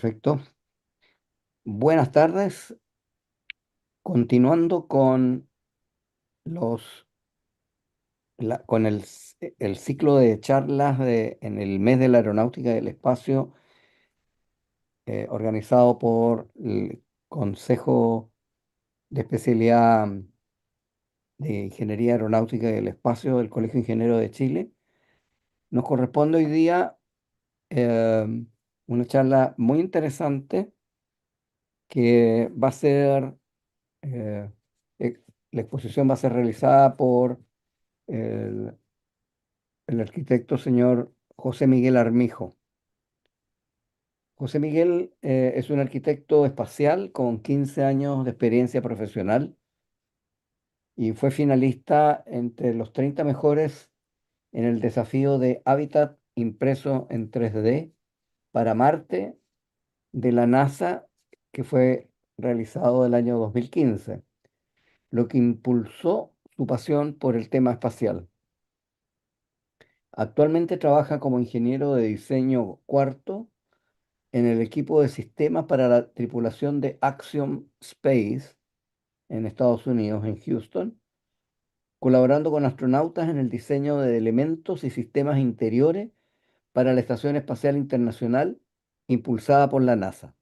Perfecto. Buenas tardes. Continuando con los, con el ciclo de charlas en el mes de la aeronáutica y del espacio, organizado por el Consejo de Especialidad de Ingeniería Aeronáutica y del Espacio del Colegio Ingeniero de Chile, nos corresponde hoy día eh, una charla muy interesante que va a ser, eh, ex- la exposición va a ser realizada por el, el arquitecto señor José Miguel Armijo. José Miguel es un arquitecto espacial con 15 años de experiencia profesional y fue finalista entre los 30 mejores en el desafío de hábitat impreso en 3D para Marte de la NASA, que fue realizado el año 2015, lo que impulsó su pasión por el tema espacial. Actualmente trabaja como ingeniero de diseño cuarto en el equipo de sistemas para la tripulación de Axiom Space en Estados Unidos, en Houston, colaborando con astronautas en el diseño de elementos y sistemas interiores para la Estación Espacial Internacional impulsada por la NASA.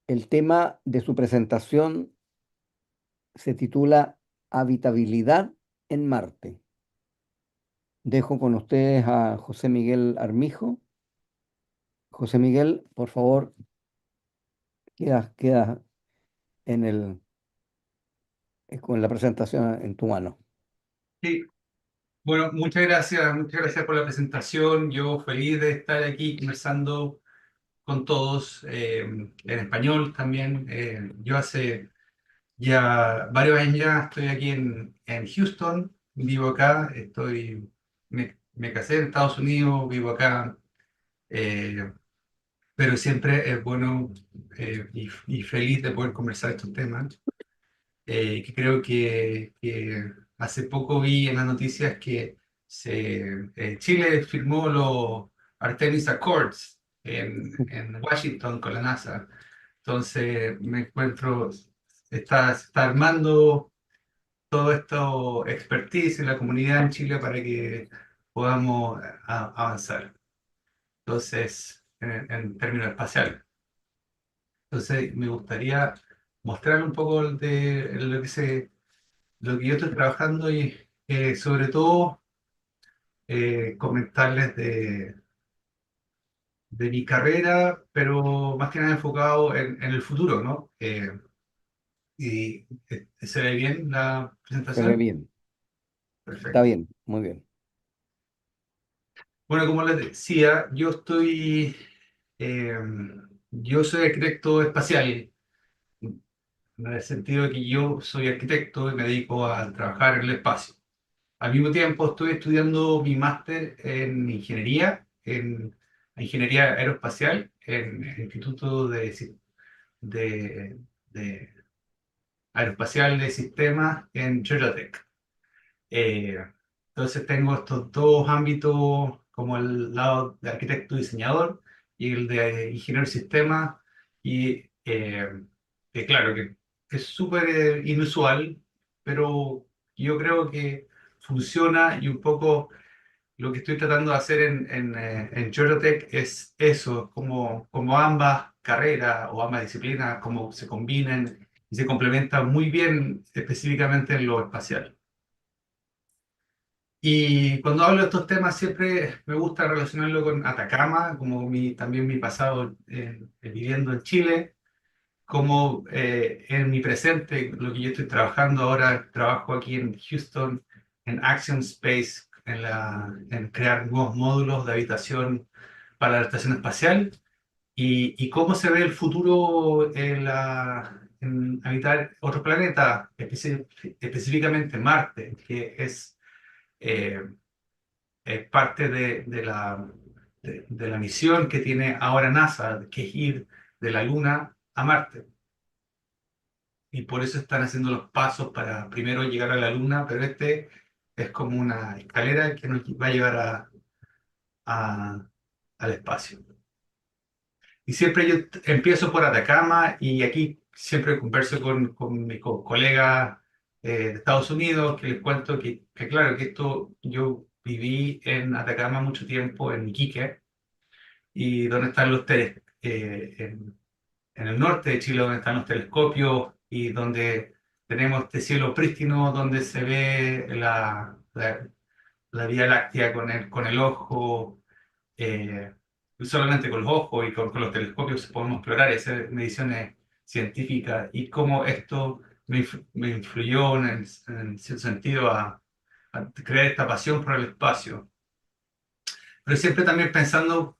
El tema de su presentación se titula Habitabilidad en Marte. Dejo con ustedes a José Miguel Armijo. José Miguel, por favor, queda en con la presentación en tu mano. Sí, bueno, muchas gracias por la presentación. Yo feliz de estar aquí conversando con todos en español también. Yo hace ya varios años ya estoy aquí en Houston, vivo acá, me casé en Estados Unidos, vivo acá, eh, pero siempre es bueno y feliz de poder conversar estos temas. Que creo que hace poco vi en las noticias que Chile firmó los Artemis Accords en Washington con la NASA. Entonces me encuentro, se está armando todo esto expertise en la comunidad en Chile para que podamos avanzar. Entonces, en términos espaciales. Entonces, me gustaría mostrar un poco de lo que yo estoy trabajando y sobre todo comentarles de mi carrera, pero más que nada enfocado en el futuro, ¿no? ¿Se ve bien la Se ve presentación? bien, está Perfecto. bien, muy bien. Bueno, como les decía, eh, yo soy arquitecto espacial, en el sentido de que yo soy arquitecto y me dedico a trabajar en el espacio. Al mismo tiempo estoy estudiando mi máster en ingeniería aeroespacial en el Instituto de, de Aeroespacial de Sistemas en Georgia Tech. Eh, entonces tengo estos dos ámbitos, como el lado de arquitecto diseñador y el de ingeniero de sistemas, y que claro que es súper inusual, pero yo creo que funciona y un poco lo que estoy tratando de hacer en Georgia Tech es eso, como ambas carreras o ambas disciplinas, como se combinan y se complementan muy bien específicamente en lo espacial. Y cuando hablo de estos temas siempre me gusta relacionarlo con Atacama, como también mi pasado viviendo en Chile, como en mi presente, lo que yo estoy trabajando ahora, trabajo aquí en Houston, en Action Space, en crear nuevos módulos de habitación para la estación espacial, y cómo se ve el futuro en habitar otro planeta, específicamente Marte, que eh, es parte de la misión que tiene ahora NASA, que es ir de la Luna a Marte. Y por eso están haciendo los pasos para primero llegar a la Luna, pero este es como una escalera que nos va a llevar al espacio. Y siempre yo empiezo por Atacama y aquí siempre converso con mis colegas de Estados Unidos, que les cuento que claro, que esto yo viví en Atacama mucho tiempo, en Iquique, y donde están en el norte de Chile, donde están los telescopios y donde tenemos este cielo prístino, donde se ve la Vía Láctea con el ojo, eh, solamente con los ojos y con los telescopios podemos explorar y hacer mediciones científicas y cómo esto me influyó en cierto sentido a crear esta pasión por el espacio. Pero siempre también pensando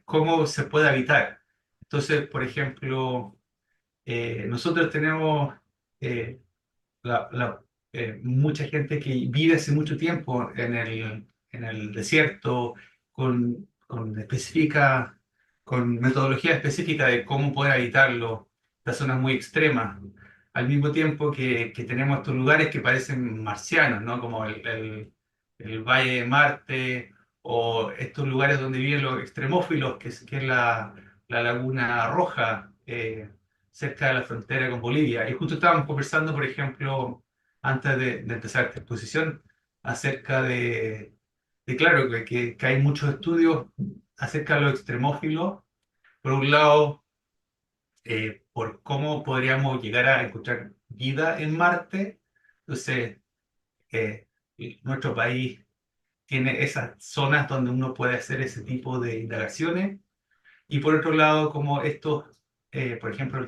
cómo se puede habitar. Entonces, por ejemplo, nosotros tenemos eh, la, la- mucha gente que vive hace mucho tiempo en el desierto con metodología específica de cómo poder habitarlo, las zonas muy extremas, al mismo tiempo que tenemos estos lugares que parecen marcianos, ¿no? Como el Valle de Marte o estos lugares donde viven los extremófilos, que es la Laguna Roja. Cerca de la frontera con Bolivia. Y justo estábamos conversando, por ejemplo, antes de empezar esta exposición, acerca claro, que hay muchos estudios acerca de los extremófilos. Por un lado, por cómo podríamos llegar a encontrar vida en Marte. Entonces, eh, nuestro país tiene esas zonas donde uno puede hacer ese tipo de indagaciones. Y por otro lado, como estos, por ejemplo,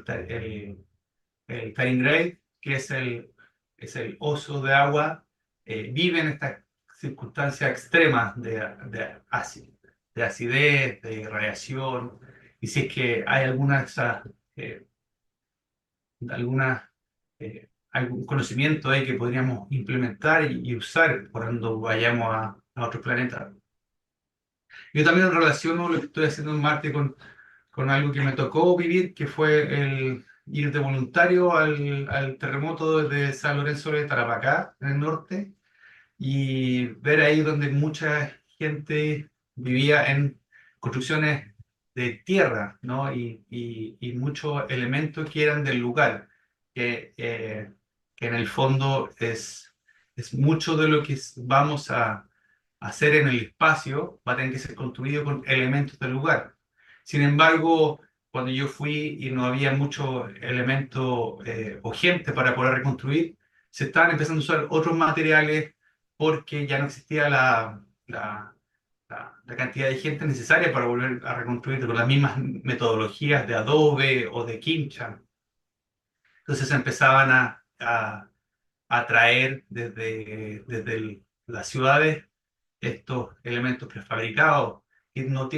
el Taringray, que es el oso de agua, vive en estas circunstancias extremas de acidez, de radiación, y si es que hay eh, alguna, algún conocimiento ahí que podríamos implementar y usar cuando vayamos a otros planetas. Yo también relaciono lo que estoy haciendo en Marte con algo que me tocó vivir, que fue el ir de voluntario al terremoto de San Lorenzo de Tarapacá, en el norte, y ver ahí donde mucha gente vivía en construcciones de tierra, ¿no? Y muchos elementos que eran del lugar, que en el fondo es mucho de lo que vamos a hacer en el espacio, va a tener que ser construido con elementos del lugar. Sin embargo, cuando yo fui y no había muchos elementos o gente para poder reconstruir, se estaban empezando a usar otros materiales porque ya no existía la cantidad de gente necesaria para volver a reconstruir con las mismas metodologías de Adobe o de Kimcha. Entonces empezaban a traer las ciudades estos elementos prefabricados que no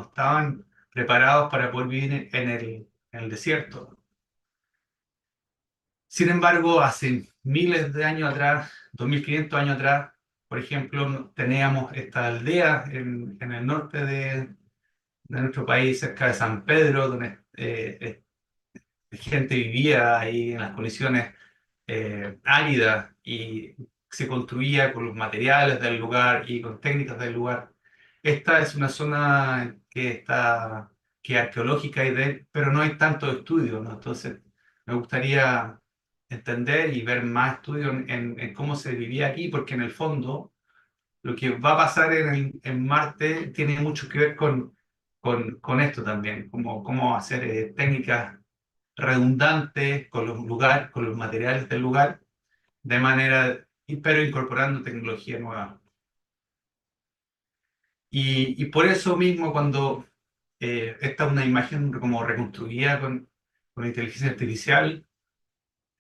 estaban preparados para poder vivir en el desierto. Sin embargo, hace miles de años atrás, 2500 años atrás, por ejemplo, teníamos esta aldea en el norte de nuestro país, cerca de San Pedro, donde gente vivía ahí en las condiciones áridas y se construía con los materiales del lugar y con técnicas del lugar. Esta es una zona que es arqueológica, pero no hay tanto estudio, ¿no? Entonces, me gustaría entender y ver más estudios en cómo se vivía aquí, porque en el fondo lo que va a pasar en Marte tiene mucho que ver con esto también, como cómo hacer técnicas redundantes con con los materiales del lugar, de manera, pero incorporando tecnología nueva. Y por eso mismo, cuando esta es una imagen como reconstruida con inteligencia artificial,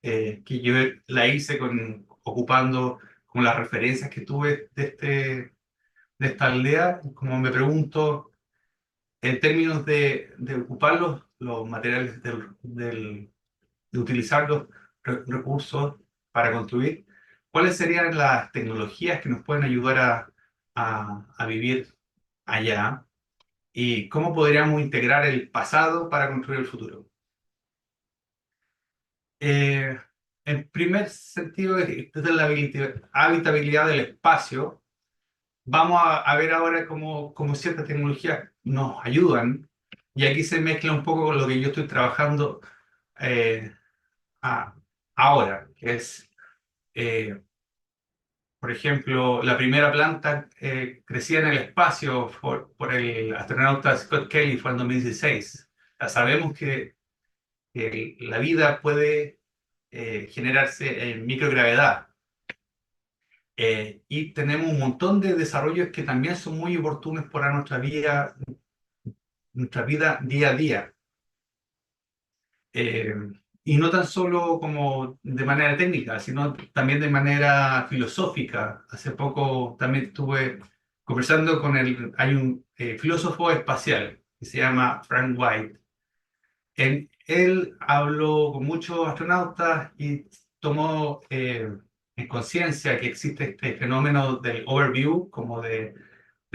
que yo la hice ocupando como las referencias que tuve de esta aldea, como me pregunto, en términos de ocupar los materiales de utilizar los recursos para construir, ¿cuáles serían las tecnologías que nos pueden ayudar a vivir allá? ¿Y cómo podríamos integrar el pasado para construir el futuro? Eh, en primer sentido, desde la habitabilidad del espacio, vamos a ver ahora cómo ciertas tecnologías nos ayudan. Y aquí se mezcla un poco con lo que yo estoy trabajando eh, a- ahora, que es, eh, por ejemplo, la primera planta crecía en el espacio por el astronauta Scott Kelly, fue en 2016. Ya sabemos que la vida puede generarse en microgravedad. Y tenemos un montón de desarrollos que también son muy oportunos para nuestra vida día a día. Eh, y no tan solo como de manera técnica, sino también de manera filosófica. Hace poco también estuve conversando hay un filósofo espacial que se llama Frank White. Él habló con muchos astronautas y tomó en conciencia que existe este fenómeno del overview, como de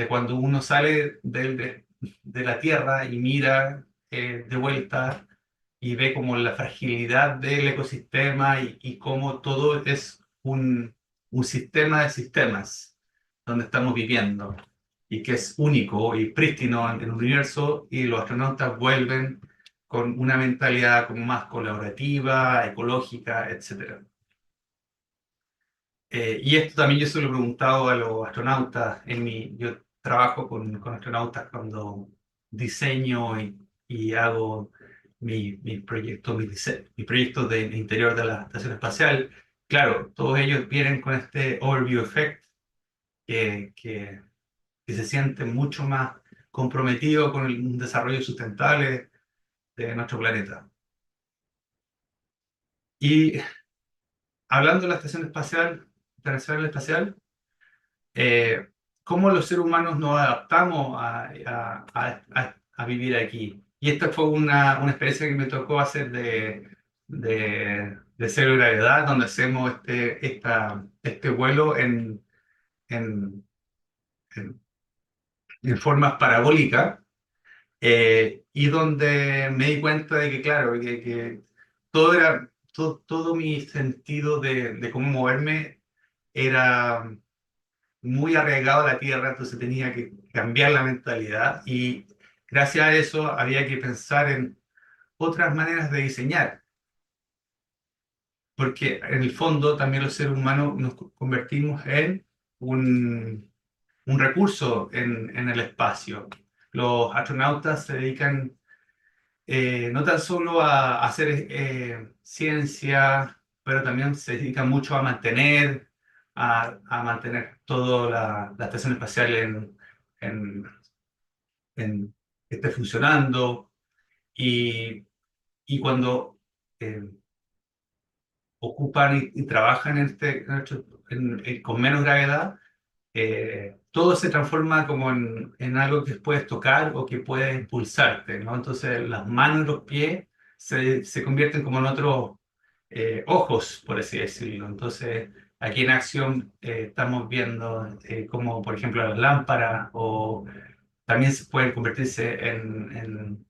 cuando uno sale de la Tierra y mira de vuelta y ve como la fragilidad del ecosistema y cómo todo es un sistema de sistemas donde estamos viviendo y que es único y prístino en el universo, y los astronautas vuelven con una mentalidad como más colaborativa, ecológica, etcétera. Y esto también yo se lo he preguntado a los astronautas. Yo trabajo con astronautas cuando diseño y hago mis proyectos de interior de la estación espacial. Claro, todos ellos vienen con este overview effect que, que, que se sienten mucho más comprometidos con el desarrollo sustentable de nuestro planeta. Y hablando de la estación espacial, internacional espacial, eh, cómo los seres humanos nos adaptamos a vivir aquí. Y esta fue una experiencia que me tocó hacer de cero gravedad, donde hacemos este vuelo en, en- en formas parabólicas, y donde me di cuenta de que, claro, que todo mi sentido de cómo moverme era muy arraigado a la tierra, entonces tenía que cambiar la mentalidad, y gracias a eso había que pensar en otras maneras de diseñar, porque en el fondo también los seres humanos nos convertimos en un recurso en el espacio. Los astronautas se dedican no tan solo a hacer ciencia, pero también se dedican mucho a mantener toda la estación espacial en, en- que esté funcionando. Y, y cuando eh, ocupan y trabajan con menos gravedad, todo se transforma como en algo que puedes tocar o que puedes impulsarte, ¿no? Entonces las manos y los pies se convierten como en otros ojos, por así decirlo. Entonces aquí en acción estamos viendo como, por ejemplo, las lámparas, o también se pueden convertirse en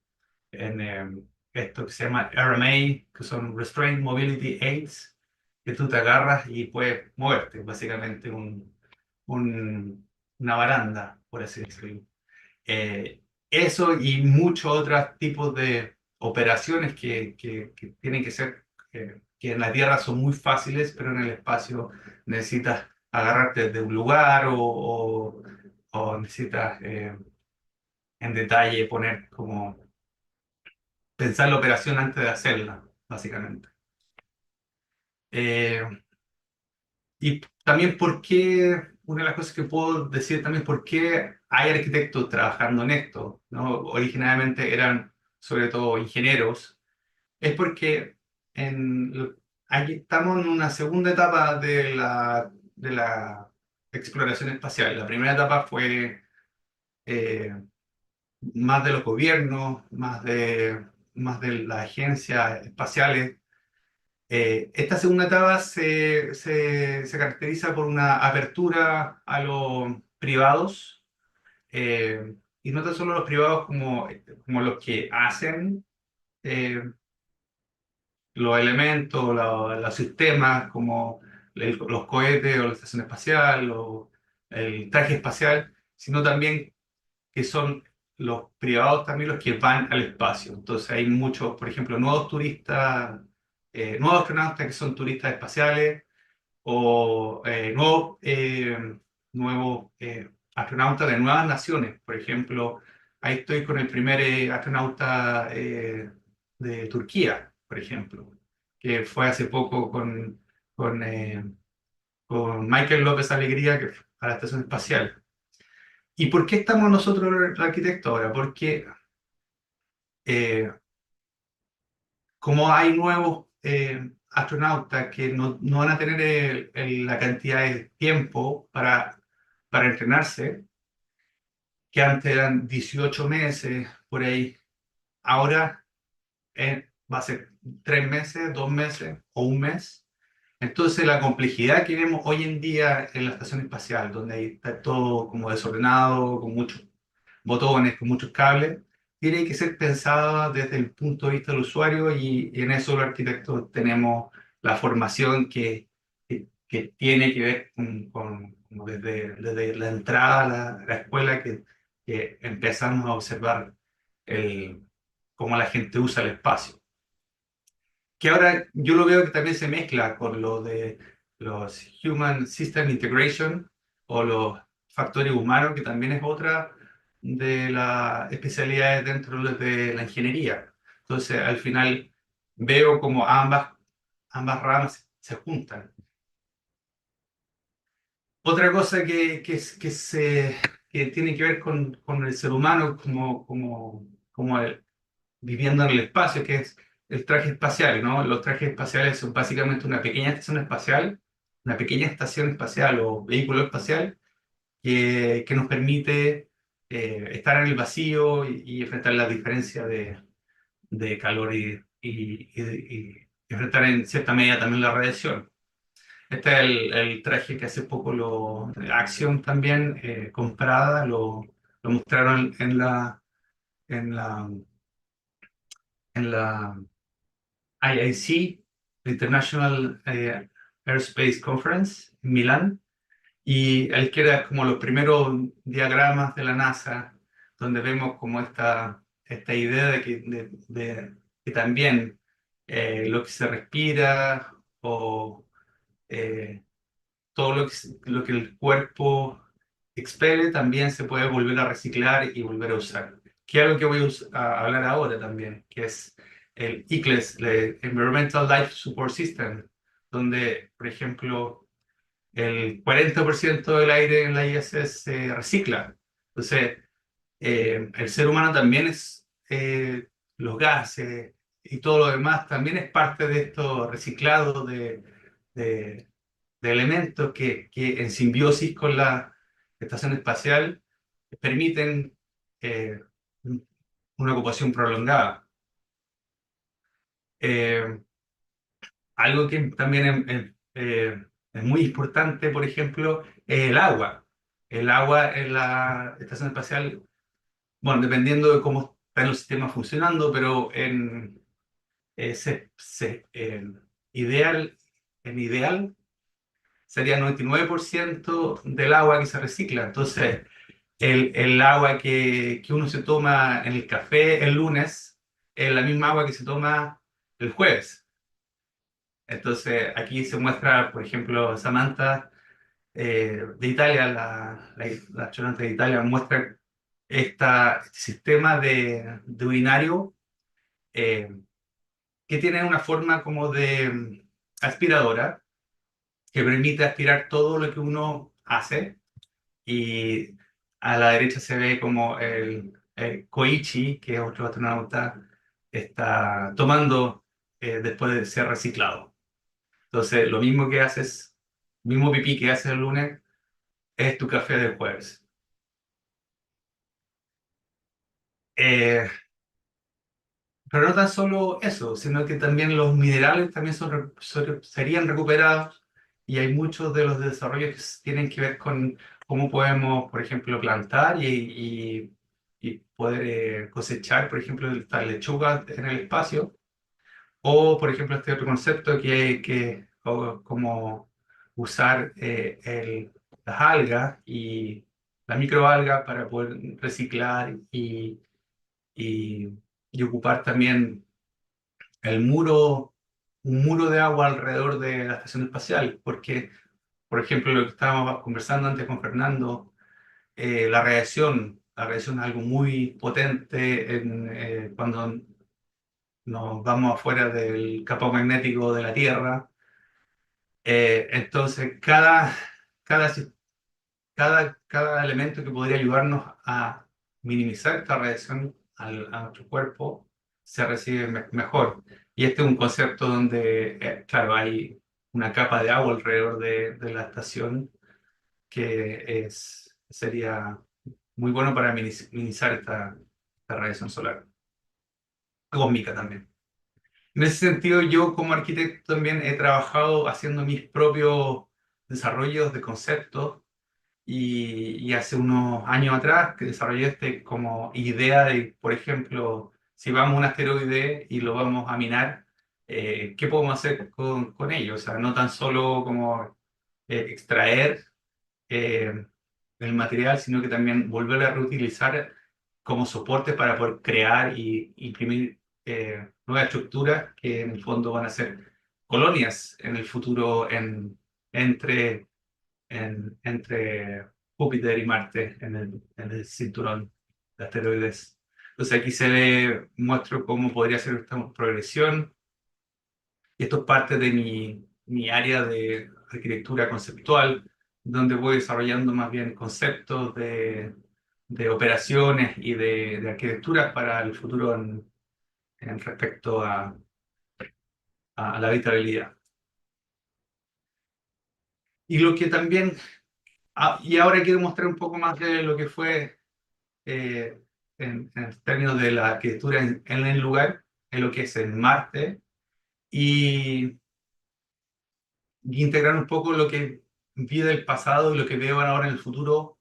esto que se llama RMA, que son Restraint Mobility Aids, que tú te agarras y puedes moverte, básicamente una baranda, por así decirlo. Eh, Eso y muchos otros tipos de operaciones que tienen que ser, que en la Tierra son muy fáciles, pero en el espacio necesitas agarrarte de un lugar o necesitas en detalle poner como pensar la operación antes de hacerla, básicamente. Eh, y también una de las cosas que puedo decir también, por qué hay arquitectos trabajando en esto, ¿no? Originalmente eran sobre todo ingenieros, es porque aquí estamos en una segunda etapa de la exploración espacial. La primera etapa fue eh, más de los gobiernos, más de las agencias espaciales. Esta segunda etapa se caracteriza por una apertura a los privados, y no tan solo los privados como los que hacen eh, los elementos, los sistemas, como los cohetes o la estación espacial, el traje espacial, sino también que son los privados también los que van al espacio. Entonces hay muchos, por ejemplo, nuevos turistas, nuevos astronautas que son turistas espaciales o nuevos astronautas de nuevas naciones. Por ejemplo, ahí estoy con el primer astronauta de Turquía, por ejemplo, que fue hace poco con, eh, con Michael López Alegría que fue a la Estación Espacial. ¿Y por qué estamos nosotros el arquitecto ahora? Porque eh, como hay nuevos astronautas que no van a tener la cantidad de tiempo para entrenarse, que antes eran 18 meses por ahí, ahora va a ser 3 meses, 2 meses o un mes. Entonces la complejidad que vemos hoy en día en la estación espacial, donde ahí está todo como desordenado, con muchos botones, con muchos cables, tiene que ser pensada desde el punto de vista del usuario y en eso los arquitectos tenemos la formación que tiene que ver como desde la entrada a la escuela que empezamos a observar el, cómo la gente usa el espacio. Que ahora yo lo veo que también se mezcla con lo de los Human System Integration o los factores humanos, que también es otra de las especialidades dentro de la ingeniería. Entonces, al final veo como ambas ramas se juntan. Otra cosa que tiene que ver con el ser humano como viviendo en el espacio, que es el traje espacial, ¿no? Los trajes espaciales son básicamente una pequeña estación espacial o vehículo espacial que nos permite estar en el vacío y enfrentar la diferencia de calor y enfrentar en cierta medida también la radiación. Este es el traje que hace poco Axiom también comprada, lo mostraron en la, en la IIC, la International Aerospace Conference, en Milán, y él queda como los primeros diagramas de la NASA, donde vemos como esta idea que también lo que se respira o eh, todo lo que el cuerpo expele también se puede volver a reciclar y volver a usar. Que es algo que voy a hablar ahora también, que es el ICLES, el Environmental Life Support System, donde, por ejemplo, el 40% del aire en la ISS se recicla. Entonces, el ser humano también los gases y todo lo demás también es parte de estos reciclados de, de elementos que en simbiosis con la estación espacial permiten eh, una ocupación prolongada. Eh, Algo que también es muy importante, por ejemplo, es el agua. El agua en la estación espacial, bueno, dependiendo de cómo están los sistemas funcionando, pero eh, se, se- en ideal, en ideal sería 99% del agua que se recicla. Entonces, el agua que uno se toma en el café el lunes es la misma agua que se toma el jueves. Entonces, aquí se muestra, por ejemplo, Samantha de Italia, la astronauta de Italia, muestra este sistema de urinario eh, que tiene una forma como de aspiradora que permite aspirar todo lo que uno hace y a la derecha se ve como el Koichi, que es otro astronauta, está tomando después de ser reciclado. Entonces, lo mismo que haces, mismo pipí que haces el lunes, es tu café del jueves. Eh, pero no tan solo eso, sino que también los minerales también serían recuperados y hay muchos de los desarrollos que tienen que ver con cómo podemos, por ejemplo, plantar y poder cosechar, por ejemplo, esta lechuga en el espacio, o, por ejemplo, este otro concepto como usar las algas y la microalga para poder reciclar y, y ocupar también el muro, un muro de agua alrededor de la estación espacial, porque, por ejemplo, lo que estábamos conversando antes con Fernando, la radiación es algo muy potente cuando nos vamos afuera del campo magnético de la Tierra. Entonces, cada, sis- cada elemento que podría ayudarnos a minimizar esta radiación a nuestro cuerpo se recibe mejor. Y este es un concepto donde, claro, hay una capa de agua alrededor de la estación sería muy bueno para minimizar esta radiación solar, cósmica también. En ese sentido, yo como arquitecto también he trabajado haciendo mis propios desarrollos de conceptos y hace unos años atrás que desarrollé como idea de, por ejemplo, si vamos a un asteroide y lo vamos a minar, ¿qué podemos hacer con ello? O sea, no tan solo como extraer eh, el material, sino que también volverlo a reutilizar como soporte para poder crear y imprimir nuevas estructuras que en el fondo van a ser colonias en el futuro entre, entre Júpiter y Marte en el cinturón de asteroides. Entonces aquí muestro cómo podría ser esta progresión y esto es parte de mi área de arquitectura conceptual, donde voy desarrollando más bien conceptos de operaciones y de arquitectura para el futuro en respecto a la habitabilidad. Y lo que también, y ahora quiero mostrar un poco más de lo que fue eh, en términos de la arquitectura en el lugar, en lo que es en Marte, y y integrar un poco lo que vi del pasado y lo que veo ahora en el futuro,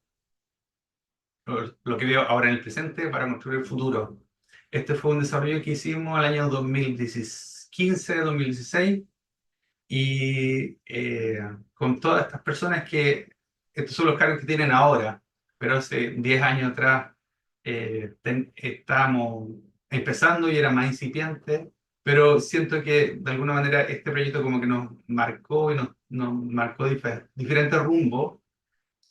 lo que veo ahora en el presente para construir el futuro. Este fue un desarrollo que hicimos el año 2015, 2016, y con todas estas personas estos son los cargos que tienen ahora, pero hace 10 años atrás estábamos empezando y era más incipiente, pero siento que de alguna manera este proyecto como que nos marcó y nos marcó diferentes rumbos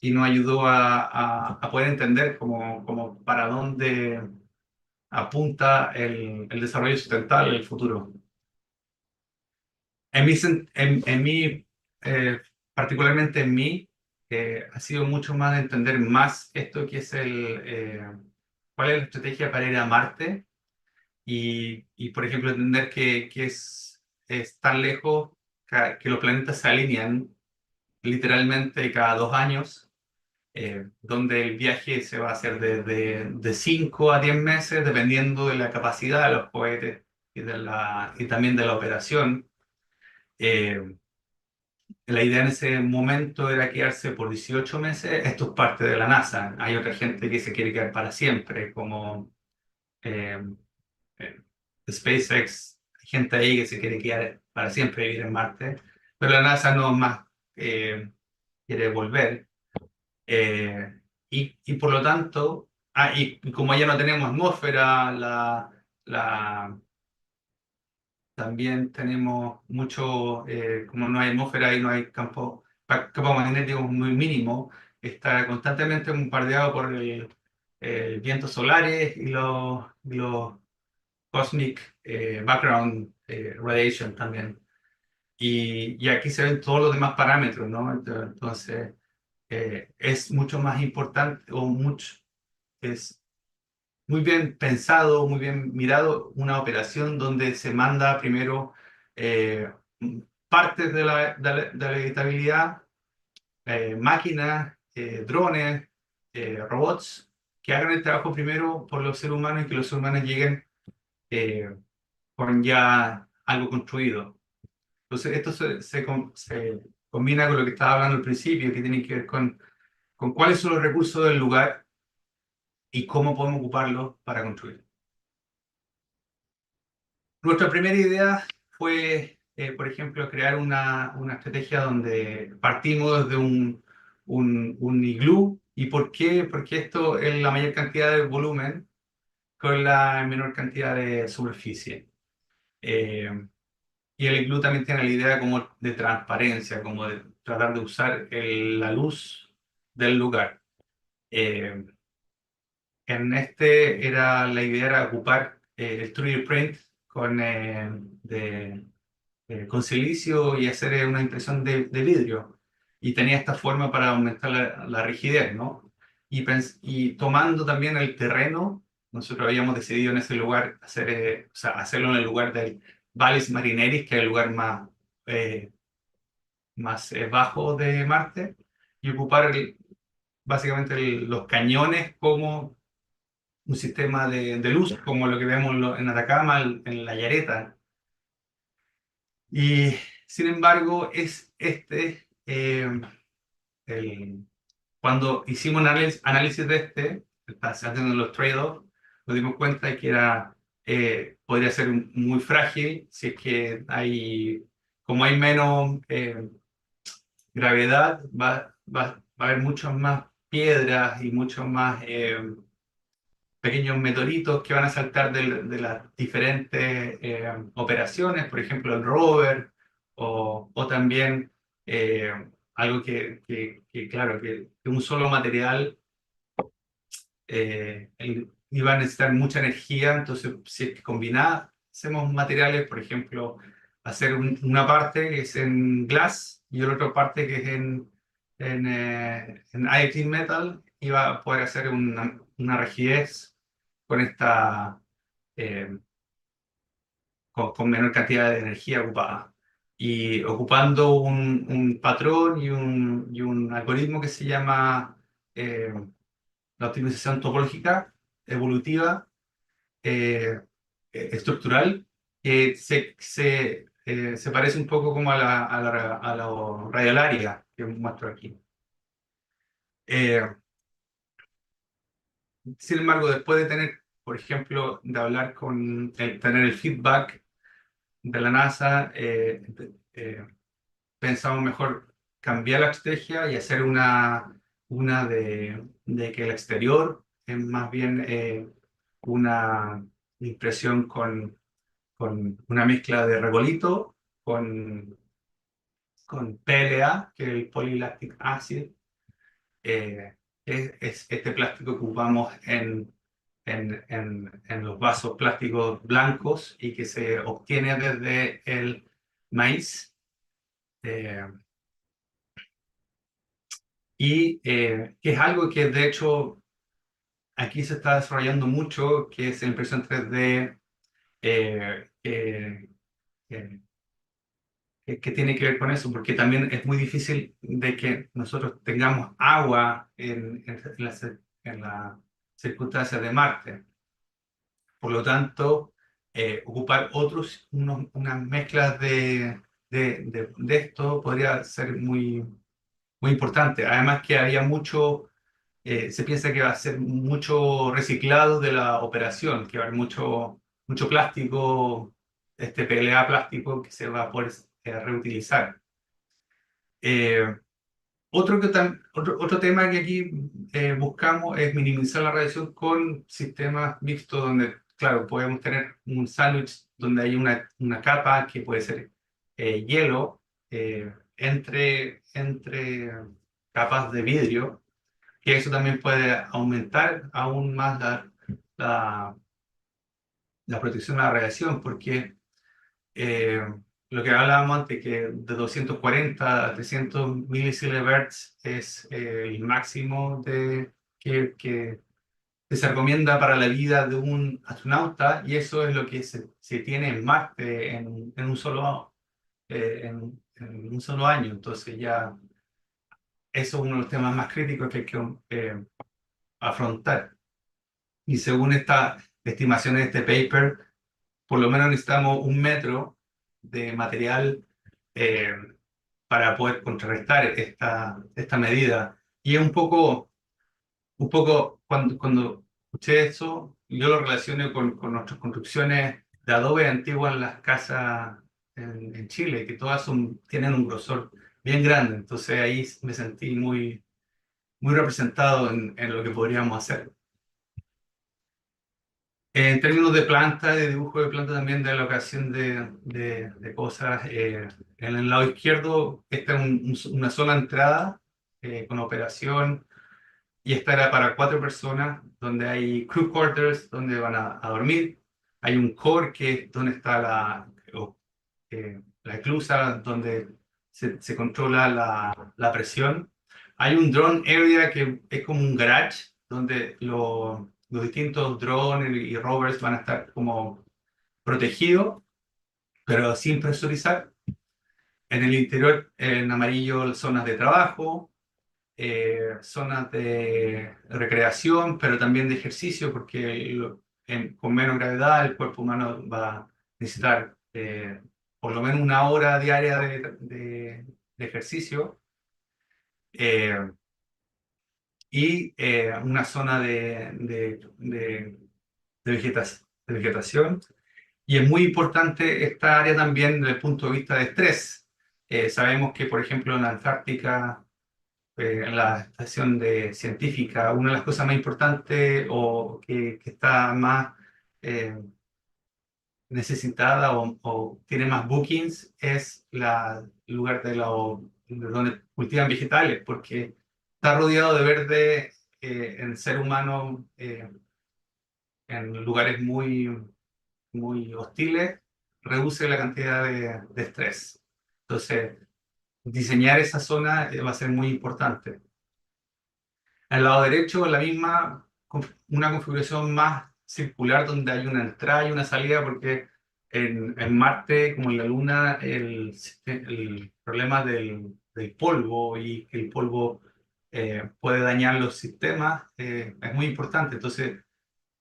y nos ayudó a poder entender como para dónde apunta el desarrollo sustentable en el futuro. En mí particularmente en mí, ha sido mucho más de entender más esto que es cuál es la estrategia para ir a Marte y por ejemplo, entender que es tan lejos que los planetas se alinean literalmente cada 2 años, donde el viaje se va a hacer de 5 a 10 meses, dependiendo de la capacidad de los cohetes y también de la operación. Eh, La idea en ese momento era quedarse por 18 meses. Esto es parte de la NASA. Hay otra gente que se quiere quedar para siempre, como eh, eh, SpaceX. Hay gente ahí que se quiere quedar para siempre vivir en Marte. Pero la NASA no más quiere volver. Y por lo tanto, y como ya no tenemos atmósfera, también tenemos mucho, como no hay atmósfera y no hay campo magnético muy mínimo, está constantemente bombardeado por el vientos solares y los cosmic background radiation también. Y aquí se ven todos los demás parámetros, ¿no? Entonces, es mucho más importante es muy bien pensado, muy bien mirado, una operación donde se manda primero eh, partes de la habitabilidad, máquinas, drones, robots, que hagan el trabajo primero por los seres humanos y que los seres humanos lleguen eh, con ya algo construido. Entonces, esto se combina con lo que estaba hablando al principio, que tiene que ver con cuáles son los recursos del lugar y cómo podemos ocuparlos para construir. Nuestra primera idea fue, por ejemplo, crear una estrategia donde partimos desde un iglú. ¿Y por qué? Porque esto es la mayor cantidad de volumen con la menor cantidad de superficie. Eh, y el iglú también tiene la idea como de transparencia, como de tratar de usar la luz del lugar. Eh, en este la idea era ocupar el 3D print con, con silicio y hacer una impresión de vidrio. Y tenía esta forma para aumentar la rigidez, ¿no? Y tomando también el terreno, nosotros habíamos decidido en ese lugar o sea, hacerlo en el lugar del Valles Marineris, que es el lugar eh, más bajo de Marte, y ocupar básicamente los cañones como un sistema de luz, como lo que vemos en Atacama, en La Yareta. Y sin embargo, el, cuando hicimos análisis de haciendo los trade-offs, nos dimos cuenta de que podría ser muy frágil si es que como hay menos gravedad, va a haber muchas más piedras y muchos más pequeños meteoritos que van a saltar de las diferentes operaciones, por ejemplo el rover, o también eh, algo claro, que un solo material iba a necesitar mucha energía. Entonces si es que combinada hacemos materiales, por ejemplo, hacer una parte que es en glass y otra parte que es en IoT metal, iba a poder hacer una rigidez con eh, con menor cantidad de energía ocupada. Y ocupando un patrón y un algoritmo que se llama eh, la optimización topológica evolutiva estructural, que se parece un poco como a la radiolaria que muestro aquí. Eh, Sin embargo, después de tener, por ejemplo, de hablar tener el feedback de la NASA, pensamos mejor cambiar la estrategia y hacer una de que el exterior es más bien una impresión con una mezcla de regolito con, con PLA, que es el Polylactic Acid, es este plástico que ocupamos en los vasos plásticos blancos y que se obtiene desde el maíz. eh, que es algo que de hecho aquí se está desarrollando mucho, que es la impresión 3D, eh, que, que- que tiene que ver con eso, porque también es muy difícil de que nosotros tengamos agua en la circunstancia de Marte. Por lo tanto, ocupar unas mezclas de esto podría ser muy importante. Además que había se piensa que va a ser mucho reciclado de la operación, que va a haber mucho plástico, este PLA plástico que se va a poder reutilizar. Eh, otro tema que aquí buscamos es minimizar la radiación con sistemas mixtos donde, claro, podemos tener un sándwich donde hay una capa que puede ser hielo entre capas de vidrio, que eso también puede aumentar aún más la, la protección a la radiación, porque eh, lo que hablábamos antes, que de 240 a 300 milisievert es el máximo que se recomienda para la vida de un astronauta, y eso es lo que se tiene en Marte en un solo año. Entonces ya eso es uno de los temas más críticos que hay que afrontar. Y según estas estimaciones de este paper, por lo menos necesitamos 1 metro de material eh, para poder contrarrestar esta medida. Y es un poco cuando escuché eso, yo lo relaciono con nuestras construcciones de adobe antiguas en las casas en Chile, que todas tienen un grosor bien grande. Entonces ahí me sentí muy muy representado en lo que podríamos hacer. En términos de planta, de dibujo de planta también, de alocación de cosas, en el lado izquierdo esta es una sola entrada con operación y esta era para 4 personas, donde hay crew quarters, donde van a dormir. Hay un core que es donde está la esclusa, donde se controla la presión. Hay un drone area que es como un garage, donde los distintos drones y rovers van a estar como protegidos, pero sin presurizar. En el interior, en amarillo, zonas de trabajo, zonas de recreación, pero también de ejercicio, porque con menos gravedad el cuerpo humano va a necesitar por lo menos una hora diaria de ejercicio, eh, y una zona de vegetación. Y es muy importante esta área también desde el punto de vista de estrés. Sabemos que, por ejemplo, en la Antártica, en la estación científica, una de las cosas más importantes o que está más necesitada o tiene más bookings es el lugar de donde cultivan vegetales, porque está rodeado de verde en ser humano en lugares muy hostiles, reduce la cantidad de estrés. Entonces, diseñar esa zona va a ser muy importante. Al lado derecho, la misma, una configuración más circular donde hay una entrada y una salida, porque en Marte, como en la Luna, el problema del polvo y que el polvo puede dañar los sistemas es muy importante. Entonces,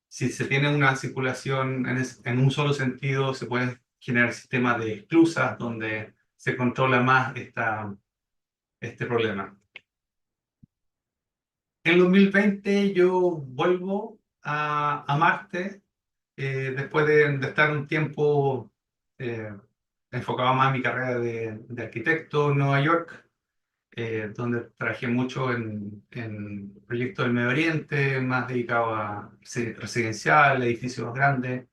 si se tiene una circulación en un solo sentido, se pueden generar sistemas de esclusas donde se controla más este problema. En 2020 yo vuelvo a Marte después de estar un tiempo eh, enfocado más en mi carrera de arquitecto en Nueva York, donde trabajé mucho en proyectos del Medio Oriente, más dedicado a residencial, edificios grandes.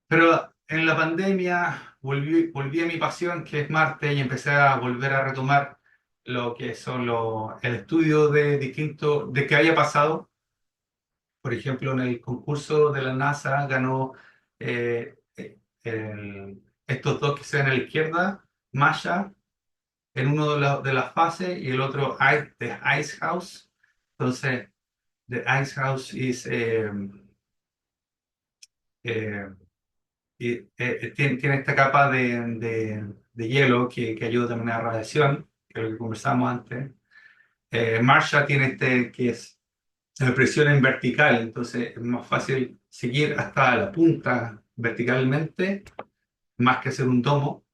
Pero en la pandemia volví a mi pasión, que es Marte, y empecé a volver a retomar lo que son el estudio de qué haya pasado. Por ejemplo, en el concurso de la NASA ganó estos dos que se ven a la izquierda, Masha, en uno de las fases, y el otro, The Ice House. Entonces, The Ice House eh, tiene esta capa de hielo que ayuda también a la radiación, que es lo que conversamos antes. Marsha tiene que es la presión en vertical, entonces es más fácil seguir hasta la punta verticalmente, más que hacer un domo.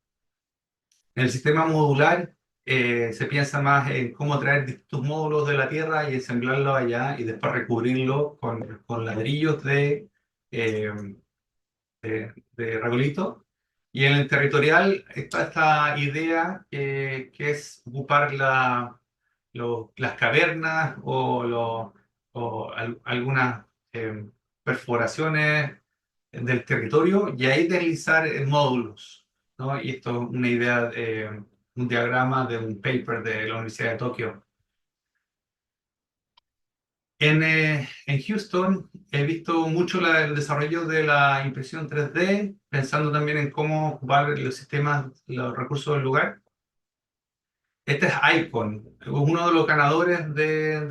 En el sistema modular se piensa más en cómo traer distintos módulos de la Tierra y ensamblarlos allá y después recubrirlo con ladrillos eh, de regolito. Y en el territorial está esta idea que es ocupar las cavernas o algunas perforaciones del territorio y ahí deslizar módulos, ¿no? Y esto es una idea, un diagrama de un paper de la Universidad de Tokio. En Houston he visto mucho el desarrollo de la impresión 3D, pensando también en cómo ocupar los sistemas, los recursos del lugar. Este es Icon, uno de los ganadores del,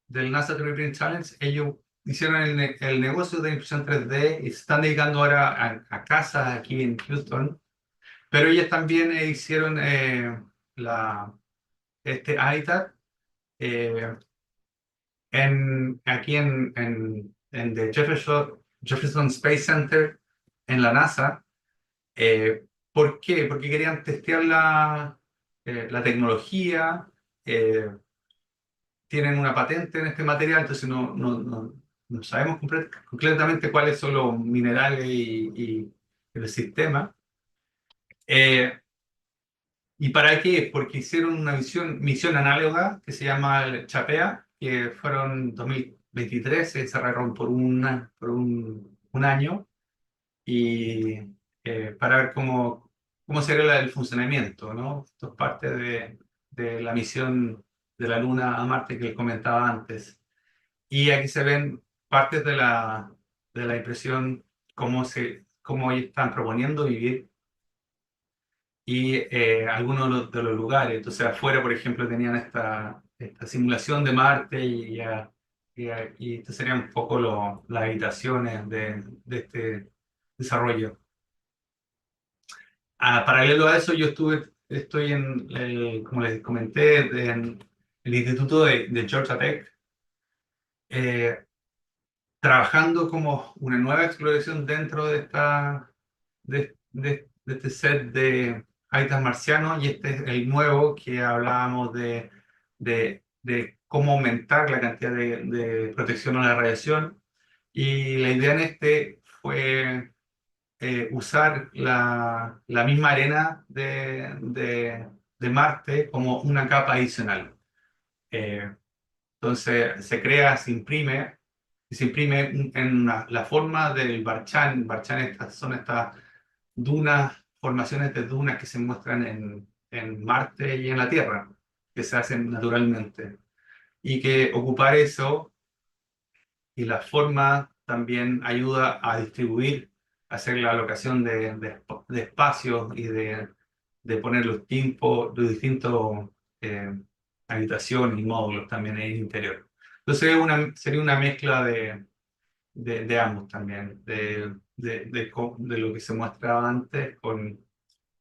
del NASA 3D Print Challenge. Ellos hicieron el negocio de impresión 3D y se están dedicando ahora a casas aquí en Houston, pero ellos también hicieron este hábitat. eh, aquí en the Jefferson Space Center en la NASA. ¿Por qué? Porque querían testear la tecnología, eh, tienen una patente en este material, entonces no sabemos completamente cuáles son los minerales y el sistema. Eh, ¿Y para qué? Porque hicieron una misión análoga que se llama el Chapea, que fueron 2023, se desarrollaron un año y para ver cómo sería el funcionamiento, ¿no? Esto es parte de la misión de la Luna a Marte que les comentaba antes. Y aquí se ven partes de la impresión, cómo ellos están proponiendo vivir y algunos de los lugares. Entonces, afuera, por ejemplo, tenían esta simulación de Marte y estas serían un poco las habitaciones de este desarrollo. Paralelo a eso, estoy como les comenté, en el Instituto de Georgia Tech, eh, trabajando como una nueva exploración dentro de este set de hábitats marcianos, y este es el nuevo que hablábamos de cómo aumentar la cantidad de protección a la radiación. Y la idea en este fue usar la misma arena de Marte como una capa adicional. Eh, entonces se imprime en la forma del Barchan. Barchan son estas dunas, formaciones de dunas que se muestran en Marte y en la Tierra, que se hacen naturalmente. Y que ocupar eso y la forma también ayuda a distribuir, a hacer la alocación de espacios y de poner los distintos eh, habitaciones y módulos también en el interior. Entonces sería una mezcla de ambos también, de lo que se mostraba antes con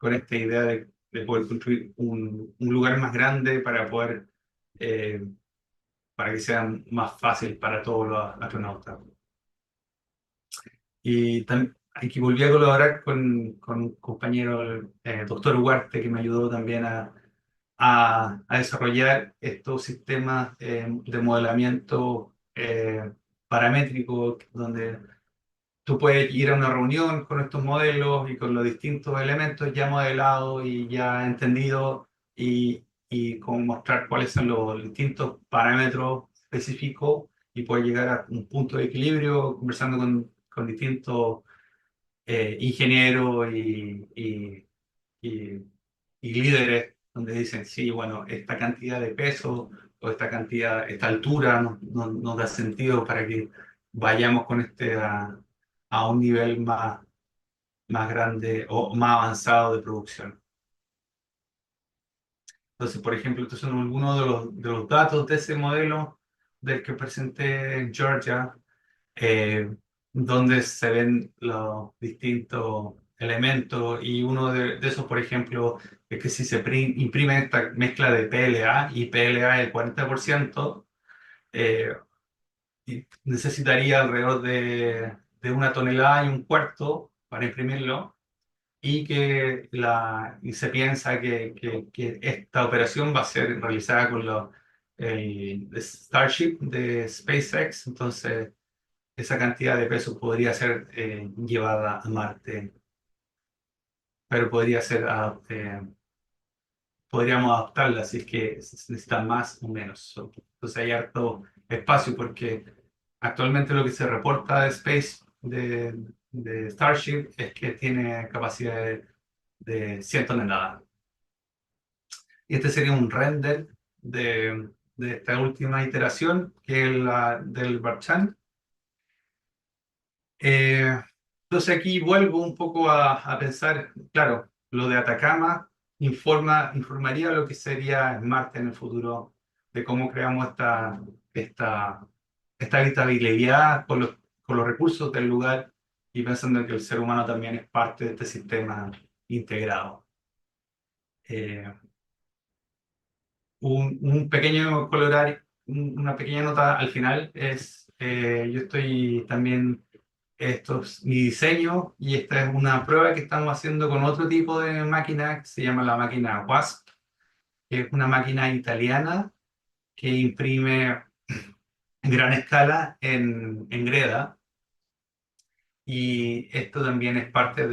esta idea de poder construir un lugar más grande eh, para que sea más fácil para todos los astronautas. Y también aquí volví a colaborar con un compañero, el doctor Ugarte, que me ayudó también a desarrollar estos sistemas de modelamiento paramétrico, donde tú puedes ir a una reunión con estos modelos y con los distintos elementos ya modelados y ya entendidos y como mostrar cuáles son los distintos parámetros específicos y poder llegar a un punto de equilibrio conversando con distintos ingenieros y- y líderes donde dicen, sí, bueno, esta cantidad de peso o esta altura nos da sentido para que vayamos con a un nivel más grande o más avanzado de producción. Entonces, por ejemplo, estos son algunos de los datos de ese modelo del que presenté en Georgia, eh, donde se ven los distintos elementos, y uno de esos, por ejemplo, es que si se imprime esta mezcla de PLA, y PLA es el 40%, eh, y necesitaría alrededor de 1,25 toneladas para imprimirlo, y se piensa que esta operación va a ser realizada con el Starship de SpaceX. Entonces esa cantidad de peso podría ser llevada a Marte, pero podríamos adaptarla si es que se necesita más o menos. Entonces hay harto espacio, porque actualmente lo que se reporta de de Starship es que tiene capacidad de 100 toneladas. Y este sería un render de esta última iteración, que es la del Barchan. Eh, entonces aquí vuelvo un poco a pensar, claro, lo de Atacama informaría lo que sería Marte en el futuro, de cómo creamos esta, esta habitabilidad con los recursos del lugar, y pensando en que el ser humano también es parte de este sistema integrado. Eh, un pequeño colorar, una pequeña nota al final es, yo estoy también, esto es mi diseño, y esta es una prueba que estamos haciendo con otro tipo de máquina que se llama la máquina WASP, que es una máquina italiana que imprime en gran escala en greda, y esto también es parte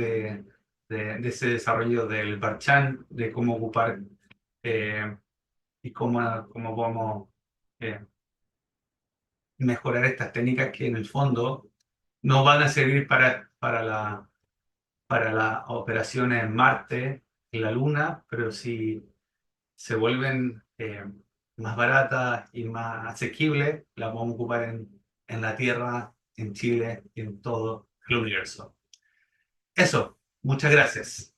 de ese desarrollo del Barchan, de cómo ocupar eh, y cómo podemos eh, mejorar estas técnicas que en el fondo no van a servir para las operaciones en Marte, en la Luna, pero si se vuelven más baratas y más asequibles, las podemos ocupar en la Tierra, en Chile y en todo el universo. Eso, muchas gracias.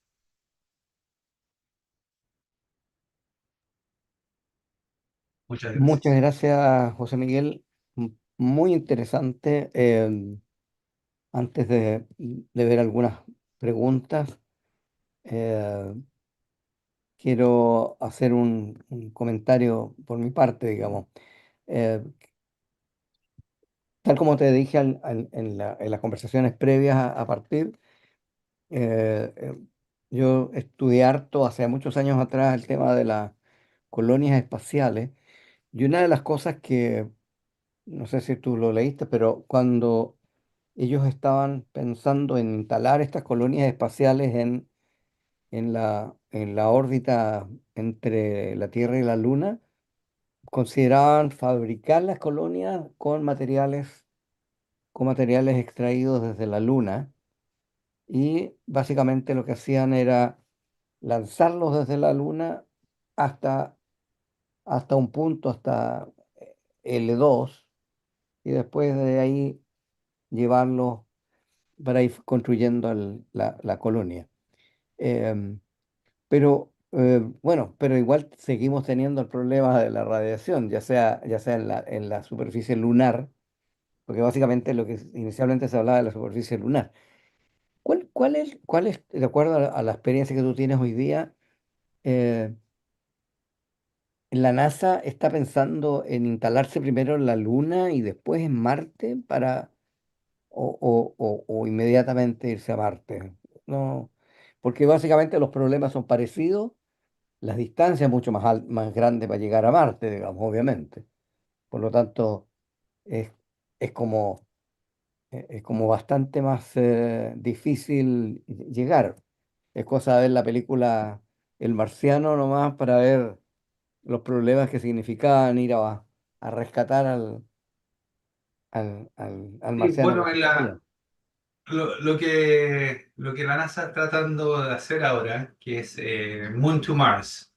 Muchas Muchas gracias. gracias, José Miguel. Muy interesante. Antes de ver algunas preguntas, eh, quiero hacer un comentario por mi parte, digamos. Eh, Tal como te dije en las conversaciones previas a partir, eh, eh, yo estudié harto hace muchos años atrás el tema de las colonias espaciales y una de las cosas que, no sé si tú lo leíste, pero cuando ellos estaban pensando en instalar estas colonias espaciales en la órbita entre la Tierra y la Luna, consideraban fabricar las colonias con materiales extraídos desde la Luna y básicamente lo que hacían era lanzarlos desde la Luna hasta, hasta un punto, hasta L2, y después de ahí llevarlos para ir construyendo la colonia. Em, bueno, pero igual seguimos teniendo el problema de la radiación, ya sea en la superficie lunar, porque básicamente lo que inicialmente se hablaba de la superficie lunar. Cuál es, de acuerdo a la experiencia que tú tienes hoy día, eh, la NASA está pensando en instalarse primero en la Luna y después en Marte para, o inmediatamente irse a Marte? No, porque básicamente los problemas son parecidos, las distancias mucho más grandes para llegar a Marte, digamos, obviamente. Por lo tanto, es, es como, es como bastante más difícil llegar. Es cosa de ver la película El Marciano nomás para ver los problemas que significaban ir a rescatar al Sí, marciano que bueno, se perdía. lo que la NASA está tratando de hacer ahora, que es Moon to Mars.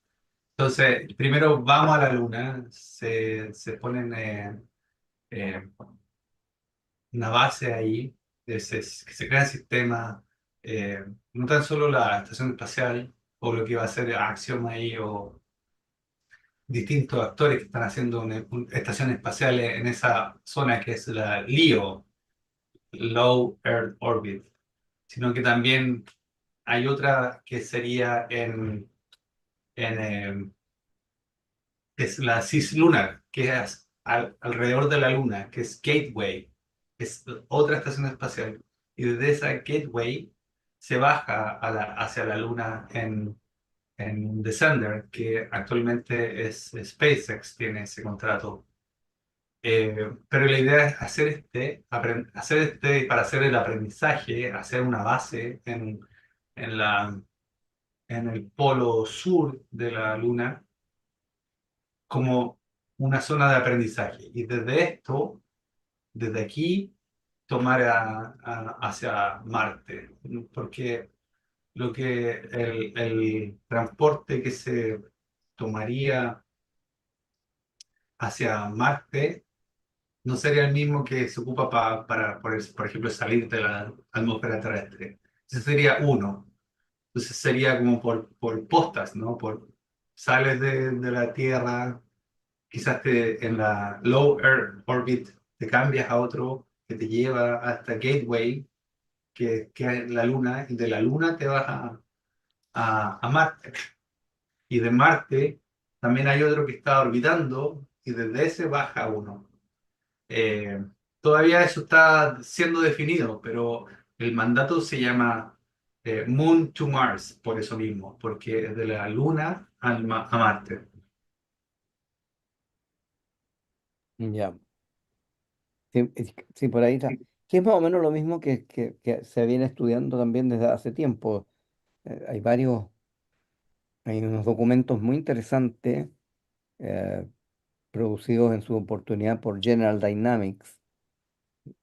Entonces, primero vamos a la Luna, se ponen eh, una base ahí, que se crean sistemas, no tan solo la estación espacial, o lo que va a ser Axiom ahí, o distintos actores que están haciendo estaciones espaciales en esa zona que es la LEO, Low Earth Orbit, sino que también hay otra que sería en es la cislunar, que es alrededor de la Luna, que es Gateway, es otra estación espacial. Y desde esa Gateway se baja hacia la Luna en un Descender, que actualmente es SpaceX, tiene ese contrato. Pero la idea es hacer este para hacer el aprendizaje, hacer una base en en el polo sur de la Luna como una zona de aprendizaje. Y desde esto, desde aquí, tomar hacia Marte. Porque el transporte que se tomaría hacia Marte no sería el mismo que se ocupa por ejemplo, salir de la atmósfera terrestre. Ese sería uno. Entonces sería como por postas, ¿no? Sales de la Tierra, quizás en la Low Earth Orbit te cambias a otro que te lleva hasta Gateway, que es la Luna, y de la Luna te vas a Marte. Y de Marte también hay otro que está orbitando y desde ese baja uno. Eh, Todavía eso está siendo definido, pero el mandato se llama Moon to Mars, por eso mismo, porque es de la Luna a Marte. Ya, sí, sí, por ahí está. Que es más o menos lo mismo que se viene estudiando también desde hace tiempo. Hay varios, hay unos documentos muy interesantes eh, producidos en su oportunidad por General Dynamics,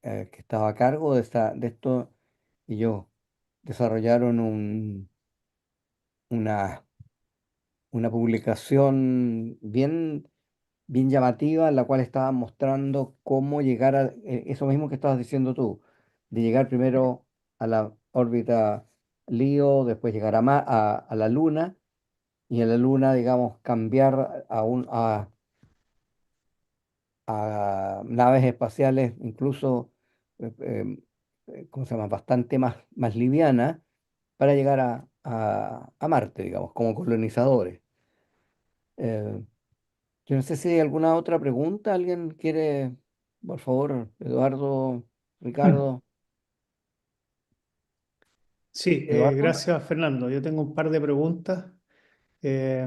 que estaba a cargo de esto. Ellos desarrollaron una, una publicación bien llamativa en la cual estaban mostrando cómo llegar a eso mismo que estabas diciendo tú, de llegar primero a la órbita LEO, después llegar a la Luna y en la Luna, digamos, cambiar a naves espaciales incluso, ¿cómo se llama?, bastante más livianas para llegar a Marte, digamos, como colonizadores. Eh, yo no sé si hay alguna otra pregunta. ¿Alguien quiere, por favor, Eduardo, Ricardo? Sí, Eduardo. gracias Fernando. Yo tengo un par de preguntas. Eh,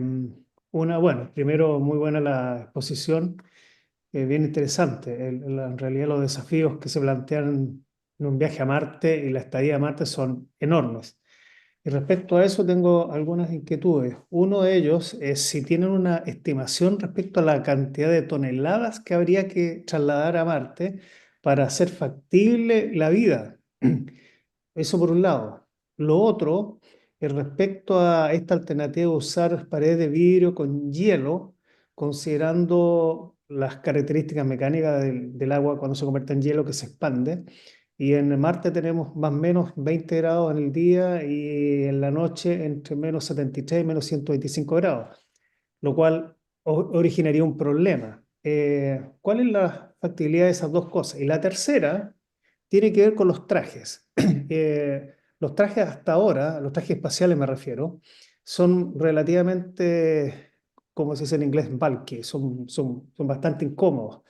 una, bueno, primero, muy buena la exposición, bien interesante. En realidad los desafíos que se plantean en un viaje a Marte y la estadía a Marte son enormes. Y respecto a eso tengo algunas inquietudes. Uno de ellos es si tienen una estimación respecto a la cantidad de toneladas que habría que trasladar a Marte para hacer factible la vida. Eso por un lado. Lo otro es respecto a esta alternativa de usar paredes de vidrio con hielo, considerando las características mecánicas del agua cuando se convierte en hielo que se expande. Y en Marte tenemos más o menos 20 grados en el día y en la noche entre menos 73 y menos 125 grados, lo cual originaría un problema. ¿Cuál es la factibilidad de esas dos cosas? Y la tercera tiene que ver con los trajes. Los trajes hasta ahora, los trajes espaciales me refiero, son relativamente, como se dice en inglés, bulky, son bastante incómodos.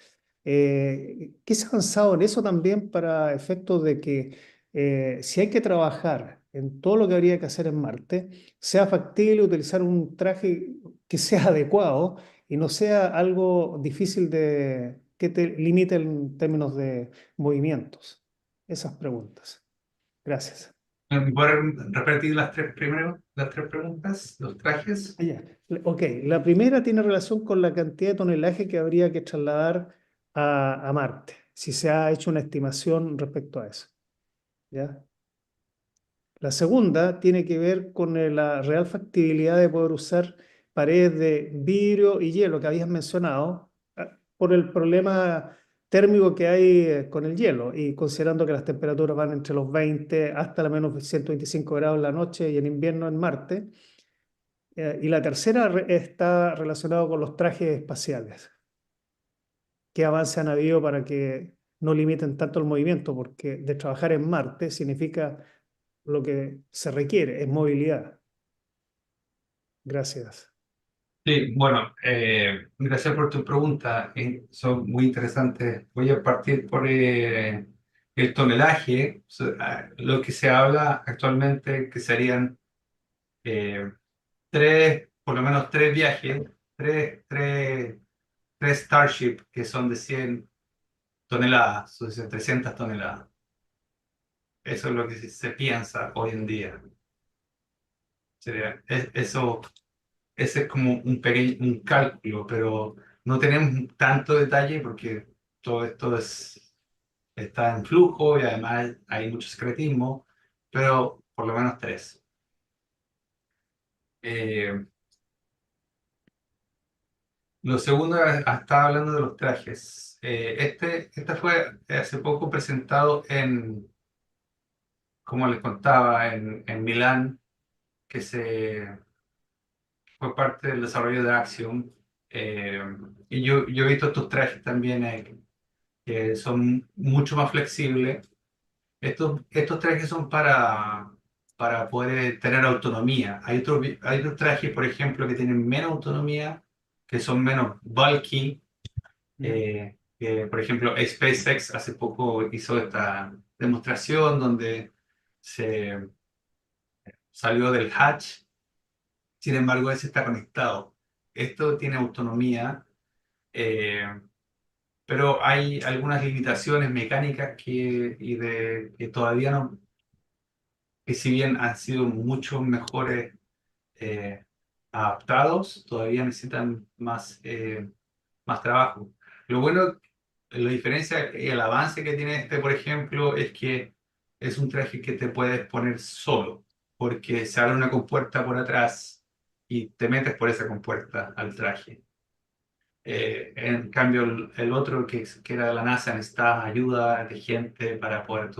¿Qué se ha avanzado en eso también para efectos de que si hay que trabajar en todo lo que habría que hacer en Marte, sea factible utilizar un traje que sea adecuado y no sea algo difícil de que te limite en términos de movimientos? Esas preguntas. Gracias. ¿Puedes repetir las tres primero, las tres preguntas, los trajes? Ah, ya. Ok, la primera tiene relación con la cantidad de tonelaje que habría que trasladar a Marte, si se ha hecho una estimación respecto a eso. ¿Ya? La segunda tiene que ver con la real factibilidad de poder usar paredes de vidrio y hielo que habías mencionado, por el problema térmico que hay con el hielo y considerando que las temperaturas van entre los 20 hasta la menos 125 grados en la noche y en invierno en Marte. Y la tercera está relacionada con los trajes espaciales. ¿Qué avances han habido para que no limiten tanto el movimiento? Porque de trabajar en Marte significa lo que se requiere, es movilidad. Gracias. Sí, bueno, gracias por tu pregunta. Son muy interesantes. Voy a partir por el tonelaje. Lo que se habla actualmente que serían eh, tres, por lo menos tres viajes, tres Starship que son de 100 toneladas, o sea, 300 toneladas. Eso es lo que se piensa hoy en día. Eso, ese es como un pequeño un cálculo, pero no tenemos tanto detalle porque todo esto está en flujo y además hay mucho secretismo, pero por lo menos tres. Eh, lo segundo, estaba hablando de los trajes. Este fue hace poco presentado como les contaba, en Milán, que fue parte del desarrollo de Axiom. Eh, y yo he visto estos trajes también que son mucho más flexibles. Estos trajes son para poder tener autonomía. Hay otros trajes, por ejemplo, que tienen menos autonomía, que son menos bulky. ¿Ya? Por ejemplo, SpaceX hace poco hizo esta demostración donde se salió del hatch. Sin embargo, ese está conectado. Esto tiene autonomía, eh, pero hay algunas limitaciones mecánicas que todavía no, que si bien han sido mucho mejores adaptados, todavía necesitan más trabajo. Lo bueno, la diferencia y el avance que tiene este, por ejemplo, es que es un traje que te puedes poner solo, porque se abre una compuerta por atrás y te metes por esa compuerta al traje. En cambio, el otro que era de la NASA necesitaba ayuda de gente para poder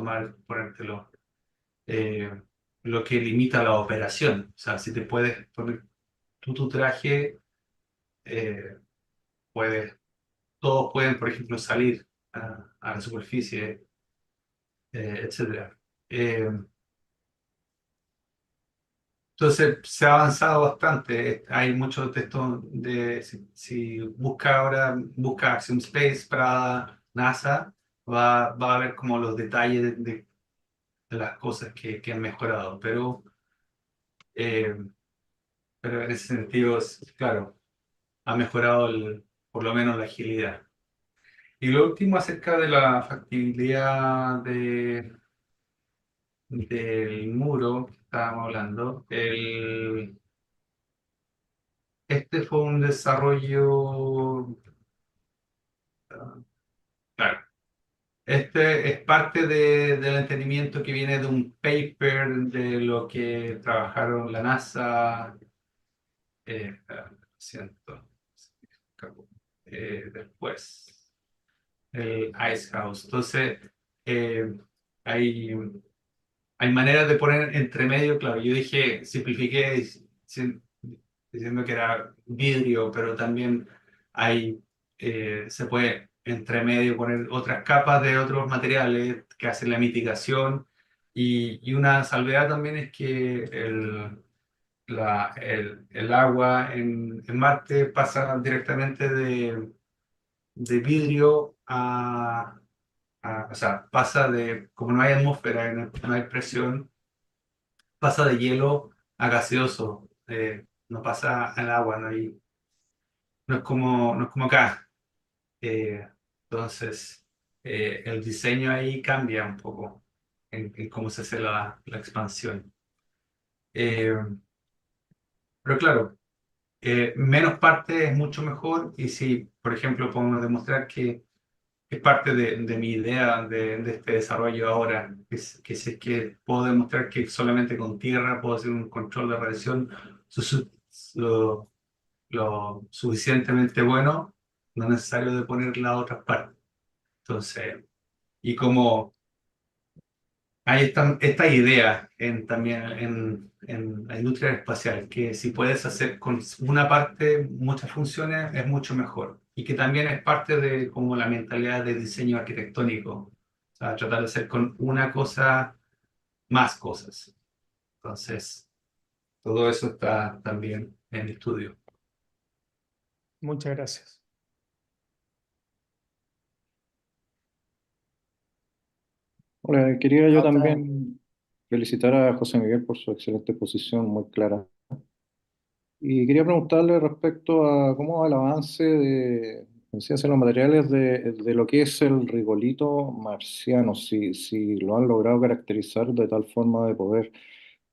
ponértelo, eh, lo que limita la operación. O sea, si te puedes poner tú tu traje, eh, puedes, todos pueden, por ejemplo, salir a la superficie, etcétera. Entonces se ha avanzado bastante. Hay muchos de estos si busca ahora, busca Axiom Space para NASA, va a ver como los detalles de las cosas que han mejorado. Eh, pero en ese sentido, claro, ha mejorado por lo menos la agilidad. Y lo último acerca de la factibilidad del muro que estábamos hablando. Este fue un desarrollo, claro, este es parte del entendimiento que viene de un paper de lo que trabajaron la NASA, lo siento, después, el Icehouse. Entonces, eh, hay hay maneras de poner entre medio, claro, yo dije, simplifiqué diciendo que era vidrio, pero también se puede entre medio poner otras capas de otros materiales que hacen la mitigación. Y una salvedad también es que el agua en Marte pasa directamente de vidrio o sea, pasa como no hay atmósfera, no hay presión, pasa de hielo a gaseoso, no pasa al agua, no es como acá. Eh, entonces, el diseño ahí cambia un poco en cómo se hace la expansión. Eh, pero claro, menos parte es mucho mejor y si, por ejemplo, podemos demostrar que es parte de mi idea de este desarrollo ahora, que si es que puedo demostrar que solamente con tierra puedo hacer un control de radiación su- su- lo, lo suficientemente bueno, no es necesario de poner la otra parte. Entonces, y como hay esta idea también en la industria espacial, que si puedes hacer con una parte muchas funciones, es mucho mejor. Y que también es parte de como la mentalidad de diseño arquitectónico. O sea, tratar de hacer con una cosa más cosas. Entonces, todo eso está también en estudio. Muchas gracias. Hola, quería yo Otra, también felicitar a José Miguel por su excelente exposición, muy clara. Y quería preguntarle respecto a cómo va el avance en ciencia de los materiales de lo que es el rigolito marciano, si lo han logrado caracterizar de tal forma de poder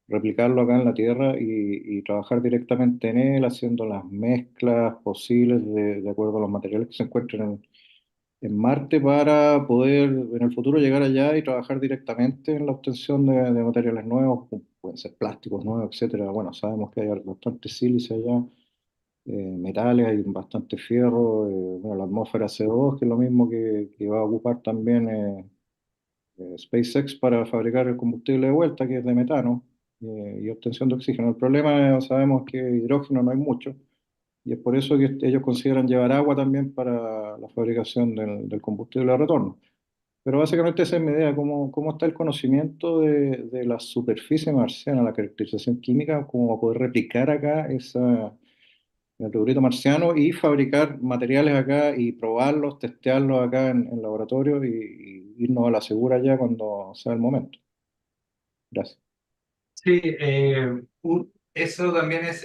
replicarlo acá en la Tierra y trabajar directamente en él, haciendo las mezclas posibles de acuerdo a los materiales que se encuentran en Marte para poder en el futuro llegar allá y trabajar directamente en la obtención de materiales nuevos, como pueden ser plásticos nuevos, etcétera. Bueno, sabemos que hay bastante sílice allá, metales, hay bastante fierro, bueno, la atmósfera CO2, que es lo mismo que va a ocupar también SpaceX para fabricar el combustible de vuelta, que es de metano, y obtención de oxígeno. El problema, sabemos que hidrógeno no hay mucho. Y es por eso que ellos consideran llevar agua también para la fabricación del combustible de retorno. Pero básicamente esa es mi idea, cómo está el conocimiento de la superficie marciana, la caracterización química, cómo poder replicar acá el rubro marciano y fabricar materiales acá y probarlos, testearlos acá en laboratorio y irnos a la segura ya cuando sea el momento. Gracias. Sí, eso también es,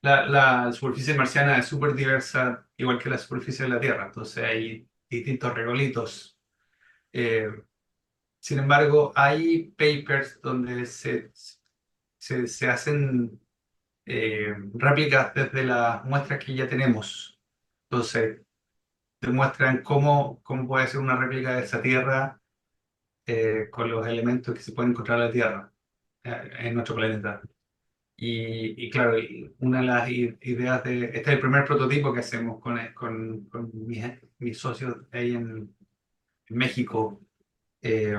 la superficie marciana es súper diversa, igual que la superficie de la Tierra, entonces hay distintos regolitos. Eh, Sin embargo, hay papers donde se hacen réplicas desde las muestras que ya tenemos. Entonces, demuestran cómo puede ser una réplica de esa Tierra con los elementos que se pueden encontrar en la Tierra, en nuestro planeta. Y claro, y una de las ideas este es el primer prototipo que hacemos con mis socios ahí en México. Eh,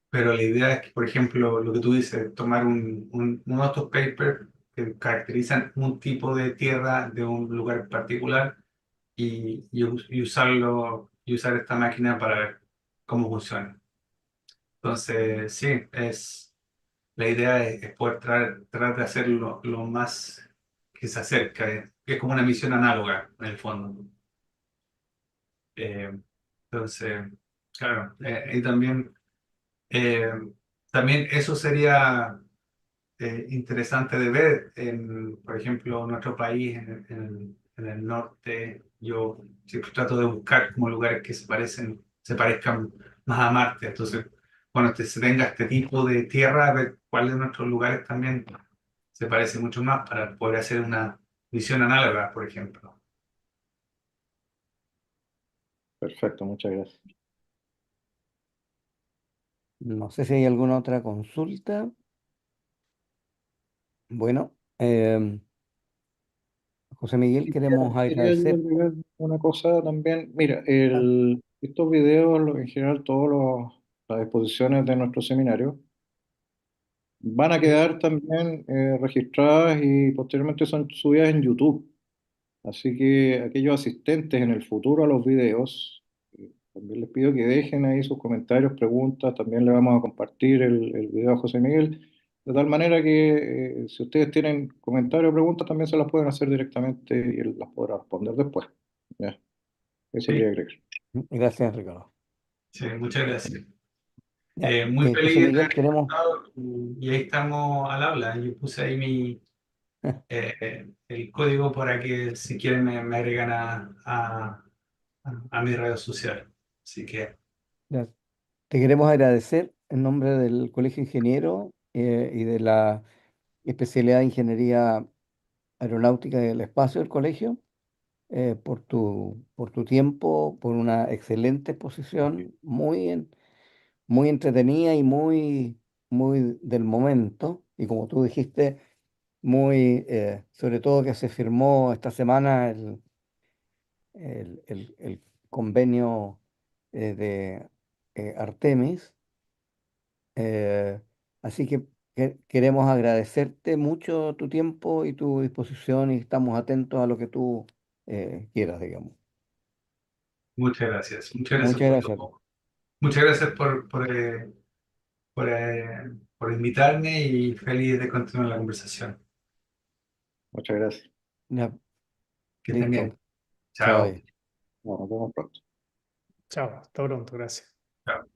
pero la idea es que, por ejemplo, lo que tú dices, tomar uno de estos papers que caracterizan un tipo de tierra de un lugar particular y usarlo, y usar esta máquina para ver cómo funciona. Entonces, sí, la idea es poder tratar de hacerlo lo más que se acerca. Es como una misión análoga, en el fondo. Eh, entonces, claro, y eh, también eso sería interesante de ver por ejemplo, nuestro país, en el norte. Yo siempre trato de buscar como lugares que se parezcan más a Marte. Entonces, cuando se tenga este tipo de tierra, ver cuáles de nuestros lugares también se parece mucho más para poder hacer una visión análoga, por ejemplo. Perfecto, muchas gracias. No sé si hay alguna otra consulta. Bueno, José Miguel, queremos Quería yo agradecer. agregar una cosa también. Mira, Ah, estos videos, en general, las exposiciones de nuestro seminario, van a sí, quedar también registradas y posteriormente son subidas en YouTube. Así que aquellos asistentes en el futuro a los videos, también les pido que dejen ahí sus comentarios, preguntas. También le vamos a compartir el video a José Miguel, de tal manera que si ustedes tienen comentarios o preguntas, también se las pueden hacer directamente y él las podrá responder después. Ya, eso quería Sí, agregar. gracias, Ricardo. sí, muchas gracias. Ya, Muy José feliz de Miguel, haber queremos, estado y ahí estamos al habla. Yo puse ahí el código para que si quieren me agregan a mis redes sociales. Así que ya, te queremos agradecer en nombre del Colegio Ingeniero y de la especialidad de Ingeniería Aeronáutica y del Espacio del colegio, por tu tiempo, por una excelente exposición, muy entretenida y muy del momento. Y como tú dijiste, sobre todo que se firmó esta semana el convenio de Artemis. Eh, Así que queremos agradecerte mucho tu tiempo y tu disposición y estamos atentos a lo que tú quieras, digamos. muchas gracias. Muchas gracias Muchas por gracias. todo. Muchas gracias por invitarme y feliz de continuar la conversación. Muchas gracias. Ya, Que estén listo. bien. Chao. Chao. Bueno, nos vemos pronto. Chao, hasta pronto, gracias. Chao.